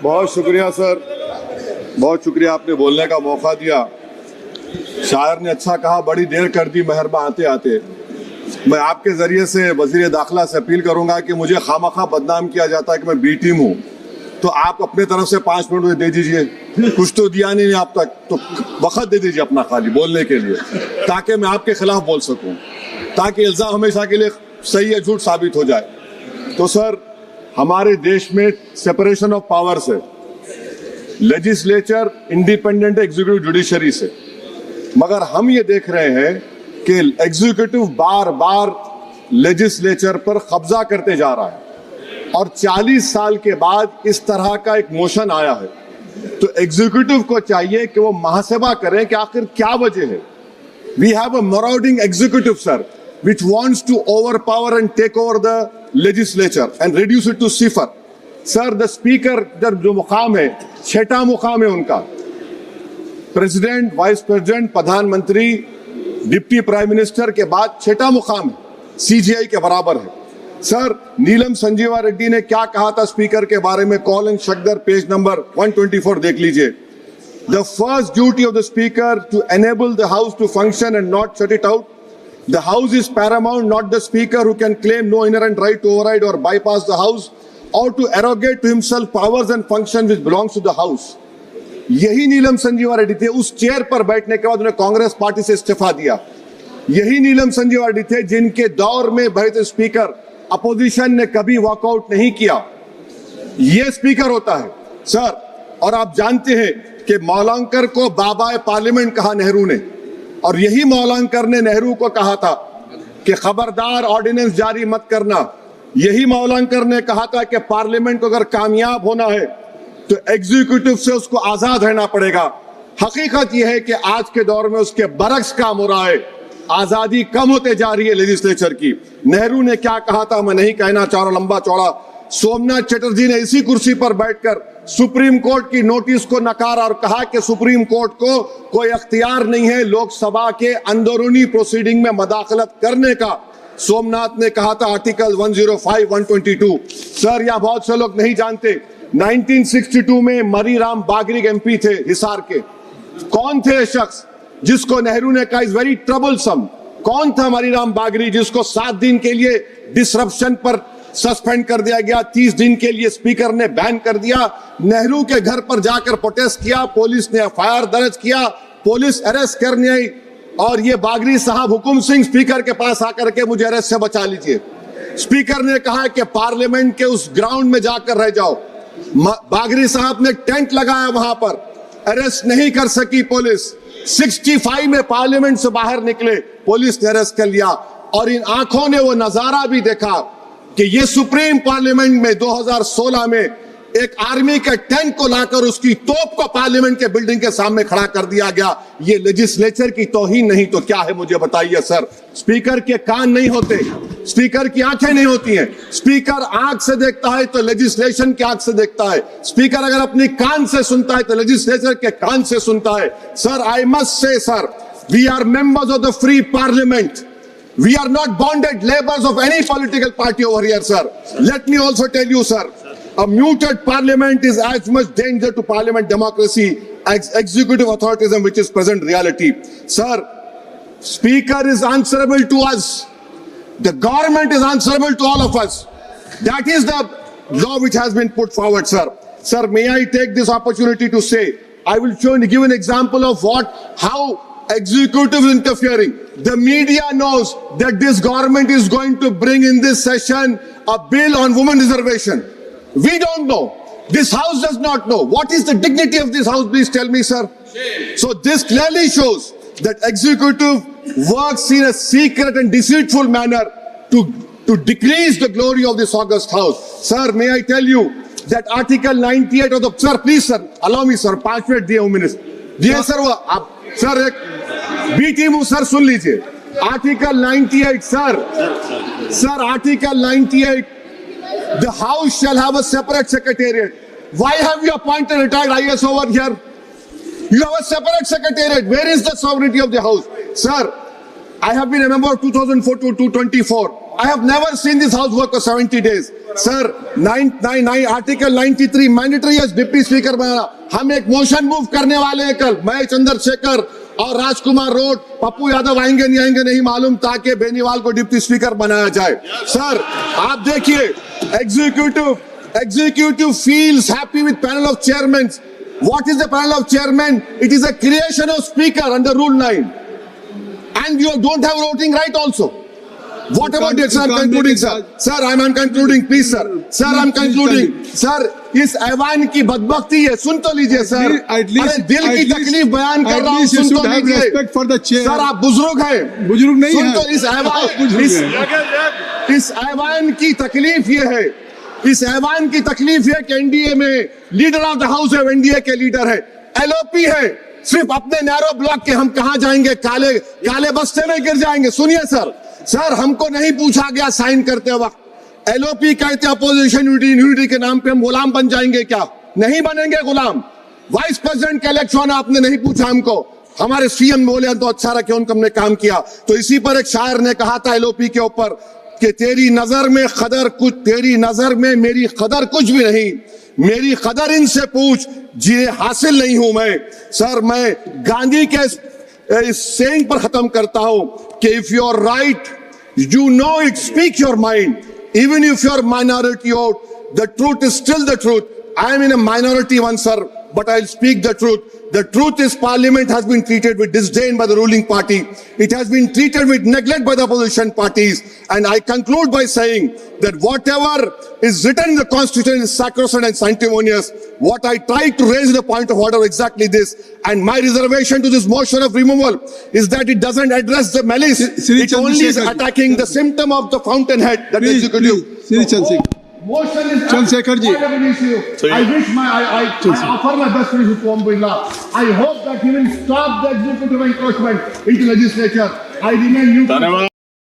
बहुत शुक्रिया सर, बहुत शुक्रिया, आपने बोलने का मौका दिया। शायर ने अच्छा कहा, बड़ी देर कर दी मेहरबान आते आते। मैं आपके जरिए से वजीर दाखिला से अपील करूंगा कि मुझे खामखा बदनाम किया जाता है कि मैं बी टीम हूँ, तो आप अपने तरफ से 5 मिनट मुझे दे दीजिए। कुछ तो दिया नहीं आप तक, तो वक्त दे दीजिए अपना खाली बोलने के लिए, ताकि मैं आपके खिलाफ बोल सकूं, ताकि इल्जाम हमेशा के लिए सही या झूठ साबित हो जाए। तो सर, हमारे देश में सेपरेशन ऑफ पावर्स है, लेजिस्लेचर इंडिपेंडेंट है एग्जीक्यूटिव जुडिशरी से, मगर हम ये देख रहे हैं कि एग्जीक्यूटिव बार बार लेजिस्लेचर पर कब्जा करते जा रहा है, और 40 साल के बाद इस तरह का एक मोशन आया है। तो एग्जीक्यूटिव को चाहिए कि वो मुहासबा करें कि आखिर क्या वजह है। We have a marauding executive sir, which wants to overpower and take over the legislature and reduce it to cipher. Sir, the speaker जो मुकाम है, 6वां मुकाम है उनका। प्रेसिडेंट, वाइस प्रेसिडेंट, प्रधानमंत्री, डिप्टी प्राइम मिनिस्टर के बाद 6वां मुकाम है, CGI के बराबर है। सर, नीलम संजीवा रेड्डी ने क्या कहा था स्पीकर के बारे में, कॉल एंड शक्दर पेज नंबर 124 देख लीजिए। The first duty of the speaker to enable the house to function and not shut it out. The house is paramount, not the speaker who can claim no inherent right to override or bypass the house or to arrogate to himself powers and functions which belongs to the house. यही नीलम संजीवा रेड्डी थे, उस chair पर बैठने के बाद उन्हें Congress party से इस्तीफा दिया। यही नीलम संजीवा रेड्डी थे जिनके दौर में बैठे स्पीकर अपोजिशन ने कभी वॉकआउट नहीं किया। यह स्पीकर होता है सर। और आप जानते हैं कि मौलांकर को बाबा पार्लियामेंट कहा नेहरू ने, और यही मौलांकर ने नेहरू को कहा था कि खबरदार ऑर्डिनेंस जारी मत करना। यही मौलांकर ने कहा था कि पार्लियामेंट को अगर कामयाब होना है तो एग्जीक्यूटिव से उसको आजाद रहना पड़ेगा। हकीकत यह है कि आज के दौर में उसके बरक्स काम हो रहा है, आजादी कम होते जा रही है लेजिस्लेचर की। नेहरू ने क्या कहा था मैं नहीं कहना चाह रहा लंबा चौड़ा। सोमनाथ चटर्जी ने इसी कुर्सी पर बैठकर सुप्रीम कोर्ट की नोटिस को नकारा और कहा कि सुप्रीम कोर्ट को कोई अख्तियार नहीं है लोकसभा के अंदरूनी प्रोसीडिंग में मदाखलत करने का। सोमनाथ ने कहा था आर्टिकल 105, 122। सर, यहां बहुत से लोग नहीं जानते, 1962 में मरीराम बागरी एमपी थे हिसार के। कौन थे ये शख्स जिसको नेहरू ने कहा इज वेरी ट्रबलसम? कौन था मरीराम बागरी जिसको 7 दिन के लिए डिसरप्शन पर सस्पेंड कर दिया गया, 30 दिन के लिए स्पीकर ने बैन कर दिया। नेहरू के घर पर जाकर प्रोटेस्ट किया, पुलिस ने एफआईआर दर्ज किया, पुलिस अरेस्ट करने आई, और ये बागरी साहब हुकुम सिंह स्पीकर के पास आकर के मुझे अरेस्ट से बचा लीजिए। स्पीकर ने कहा कि पार्लियामेंट के उस ग्राउंड में जाकर रह जाओ। बागरी साहब ने टेंट लगाया वहां पर, अरेस्ट नहीं कर सकी पुलिस। 65 में पार्लियामेंट से बाहर निकले, पुलिस ने अरेस्ट कर लिया। और इन आंखों ने वो नजारा भी देखा कि ये सुप्रीम पार्लियामेंट में 2016 में एक आर्मी के टैंक को लाकर उसकी तोप को पार्लियामेंट के बिल्डिंग के सामने खड़ा कर दिया गया। ये लेजिस्लेचर की तौहीन नहीं तो क्या है मुझे बताइए सर। स्पीकर के कान नहीं होते, स्पीकर की आंखें नहीं होती हैं। स्पीकर आंख से देखता है तो लेजिस्लेशन की आंख से देखता है। स्पीकर अगर अपनी कान से सुनता है तो लेजिस्लेचर के कान से सुनता है। Sir, I must say sir, we are members of the free parliament. We are not bonded laborers of any political party over here, sir. Let me also tell you, sir, a muted parliament is as much danger to parliament democracy as executive authoritarianism, which is present reality. Sir, speaker is answerable to us. The government is answerable to all of us. That is the law which has been put forward, sir. Sir, may I take this opportunity to say, I will give an example of how executive interfering. The media knows that this government is going to bring in this session a bill on women reservation. We don't know. This house does not know. What is the dignity of this house? Please tell me, sir. So this clearly shows that executive works in a secret and deceitful manner to decrease the glory of this august house. Sir, may I tell you that Article 98 of the... Sir, please, sir, allow me, sir. 5 minute दिए हूं minister दिए sir. वो आप sir एक B team हूं sir, सुन लीजिए। Article 98 sir, article 98, the house shall have a separate secretariat. Why have you appointed retired IAS over here? You have a separate secretariat. Where is the sovereignty of the house? Sir, I have been a member of 2004 to 2024. I have never seen this house work for 70 days. Sir, Article 93 mandatory as deputy speaker बनाना. हम एक motion move करने वाले हैं कल. मैं चंद्रशेखर और राजकुमार road, Pappu Yadav आएंगे नहीं मालूम, ताकि बेनीवाल को डिप्टी स्पीकर बनाया जाए. सर, आप देखिए, executive feels happy with panel of chairmen. What is the panel of chairmen? It is a creation of speaker under Rule 9. And you don't have voting right also. What about it? Sir, I'm concluding, sir. Sir, I'm concluding, please, sir. Sir, I'm concluding. Sir, इस ऐवान की बदबख्ती है, सुन तो लीजिए sir. अरे दिल की तकलीफ बयान कर रहा हूँ, सुन तो लीजिए. सर, आप बुजुर्ग हैं. बुजुर्ग नहीं सुन है. तो इस ऐवान की तकलीफ ये है. इस ऐवान की तकलीफ है कि एनडीए में लीडर ऑफ द हाउस है, एनडीए के लीडर है, एलओपी है. सिर्फ अपने नैरो ब्लॉक के हम कहां जाएंगे? काले बस्ते में गिर जाएंगे. सुनिए सर, हमको नहीं पूछा गया साइन करते वक्त. एलओपी कहते अपोजिशन यूनिटी के नाम पे हम गुलाम बन जाएंगे क्या? नहीं बनेंगे गुलाम. वाइस प्रेसिडेंट का इलेक्शन आपने नहीं पूछा हमको. हमारे सीएम बोले तो अच्छा रखे, उनको हमने काम किया. तो इसी पर एक शायर ने कहा था एलओपी के ऊपर कि तेरी नजर में खदर कुछ, तेरी नजर में मेरी खदर कुछ भी नहीं, मेरी खदर इनसे पूछ, जिन्हें हासिल नहीं हूं मैं. सर, मैं गांधी के इस सेइंग पर खत्म करता हूं कि if you are right, you know it, speak your mind. Even if you are minority out, the truth is still the truth. I am in a minority one, sir, but I'll speak the truth. The truth is Parliament has been treated with disdain by the ruling party. It has been treated with neglect by the opposition parties. And I conclude by saying that whatever is written in the Constitution is sacrosanct and sanctimonious. What I tried to raise in the point of order exactly this. And my reservation to this motion of removal is that it doesn't address the malice. It only is attacking the symptom of the fountainhead, that is executive. Motion is Chandrasekhar ji. I wish I offer my best wishes to Om Birla. I hope that he will stop the executive encroachment into legislature. I remain neutral.